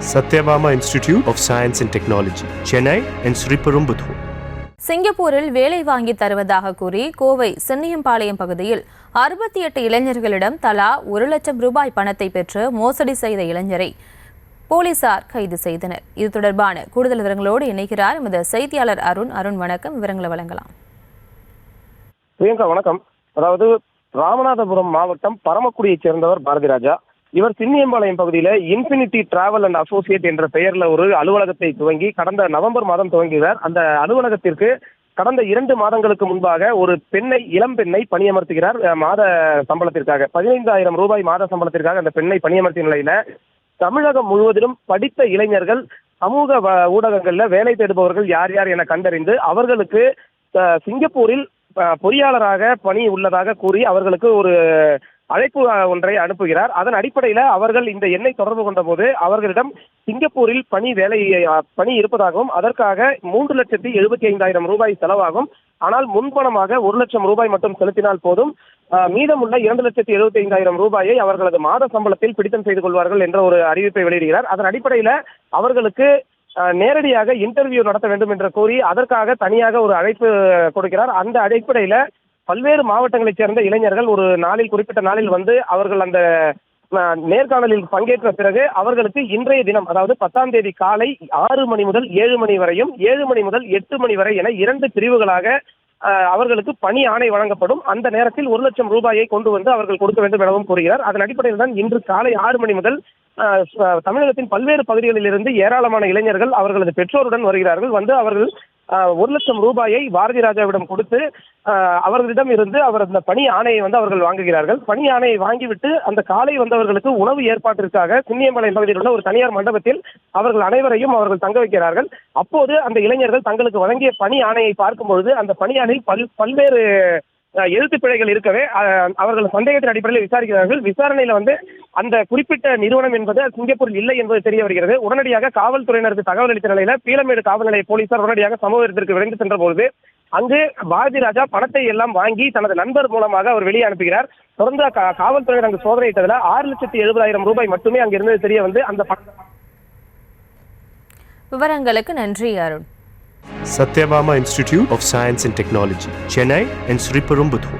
Satyabama Institute of Science and Technology, Chennai and Sriperumbudur. சிங்கப்பூரில் வேலை வாங்கி தருவதாக கூறி கோவை சென்னியம்பாளையம் பகுதியில் 68 இளைஞர்களிடம் தலா 1 லட்சம் ரூபாய் பணத்தை பெற்று மோசடி செய்த இளைஞரை போலீசார் கைது செய்தனர். இது தொடர்பான கூடுதல் விவரங்களோடு இணைகிறார் எமது செய்தியாளர் அருண். வணக்கம், விவரங்களை வழங்கலாம். பிரியங்கா வணக்கம். அதாவது ராமநாதபுரம் மாவட்டம் பரமக்குடியைச் சேர்ந்தவர் பாரதி ராஜா. இவர் சின்னியம்பாளையம் பகுதியில இன்ஃபினிட்டி டிராவல் அண்ட் அசோசியேட் என்ற பெயர்ல ஒரு அலுவலகத்தை துவங்கி கடந்த நவம்பர் மாதம் துவங்கினார். அந்த அலுவலகத்திற்கு கடந்த 2 மாதங்களுக்கு முன்பாக ஒரு இளம் பெண்ணை பணியமர்த்துகிறார். மாத சம்பளத்திற்காக 15,000 ரூபாய் மாத சம்பளத்திற்காக அந்த பெண்ணை பணியமர்த்திய நிலையில தமிழகம் முழுவதிலும் படித்த இளைஞர்கள் சமூக ஊடகங்கள்ல வேலை தேடுபவர்கள் யார் யார் என கண்டறிந்து அவர்களுக்கு சிங்கப்பூரில் பொறியாளராக பணி உள்ளதாக கூறி அவர்களுக்கு ஒரு அழைப்பு ஒன்றை அனுப்புகிறார். அதன் அடிப்படையில் அவர்கள் இந்த எண்ணை தொடர்பு கொண்ட போது அவர்களிடம் சிங்கப்பூரில் பணி இருப்பதாகவும் அதற்காக 3,75,000 ரூபாய் செலவாகும், ஆனால் முன்பணமாக 1 லட்சம் ரூபாய் மட்டும் செலுத்தினால் போதும், மீதமுள்ள 2,75,000 ரூபாயை அவர்களது மாத சம்பளத்தில் பிடித்தம் செய்து கொள்வார்கள் என்ற ஒரு அறிவிப்பை வெளியிடுகிறார். அதன் அடிப்படையில் அவர்களுக்கு நேரடியாக இன்டர்வியூ நடத்த வேண்டும் என்று கூறி அதற்காக தனியாக ஒரு அழைப்பு கொடுக்கிறார். அந்த அடிப்படையில பல்வேறு மாவட்டங்களைச் சேர்ந்த இளைஞர்கள் ஒரு குறிப்பிட்ட நாளில் வந்து அவர்கள் அந்த நேர்காணலில் பங்கேற்ற பிறகு அவர்களுக்கு இன்றைய தினம், அதாவது 10ஆம் தேதி காலை 6 மணி முதல் 7 மணி வரையும் 7 மணி முதல் 8 மணி வரை என 2 பிரிவுகளாக அவர்களுக்கு பணி ஆணை வழங்கப்படும். அந்த நேரத்தில் 1 லட்சம் ரூபாயை கொண்டு வந்து அவர்கள் கொடுக்க வேண்டும் எனவும் கூறுகிறார். அதன் அடிப்படையில் தான் இன்று காலை 6 மணி முதல் தமிழகத்தின் பல்வேறு பகுதிகளில் இருந்து ஏராளமான இளைஞர்கள் அவர்களது பெற்றோருடன் வருகிறார்கள். வந்து அவர்கள் 1 லட்சம் ரூபாயை பாரதி ராஜாவிடம் கொடுத்து அவர்களிடம் இருந்து அந்த பணி ஆணையை வந்து அவர்கள் வாங்குகிறார்கள். பணி ஆணையை வாங்கிவிட்டு அந்த காலை வந்தவர்களுக்கு உணவு ஏற்பாட்டிற்காக சின்னியம்பாளையம் பகுதியில் உள்ள ஒரு தனியார் மண்டபத்தில் அவர்கள் அனைவரையும் அவர்கள் தங்க வைக்கிறார்கள். அப்போது அந்த இளைஞர்கள் தங்களுக்கு வழங்கிய பணி ஆணையை பார்க்கும் பொழுது அந்த பணி ஆணையில் பல்வேறு எழுத்து பிழைகள் இருக்கவே அவர்கள் சந்தேகத்தின் அடிப்படையில் விசாரிக்கிறார்கள். விசாரணையில வந்து அந்த குறிப்பிட்ட நிறுவனம் என்பது சிங்கப்பூரில் இல்லை என்பது தெரிய வருகிறது. உடனடியாக காவல்துறையினருக்கு தகவல் அளித்த நிலையில பீளமேடு காவல் நிலைய போலீசார் உடனடியாக சம்பவ இடத்திற்கு விரைந்து சென்ற பொழுது அங்கு பாரதி ராஜா பணத்தை எல்லாம் வாங்கி தனது நண்பர் மூலமாக அவர் வெளியே அனுப்புகிறார். தொடர்ந்து காவல்துறையினர் அங்கு சோதனையிட்டதில் 6,70,000 ரூபாய் மட்டுமே அங்கு இருந்தது தெரிய வந்து அந்த விவரங்களுக்கு நன்றி Arun. Satyabama Institute of Science and Technology, Chennai and Sriperumbudur.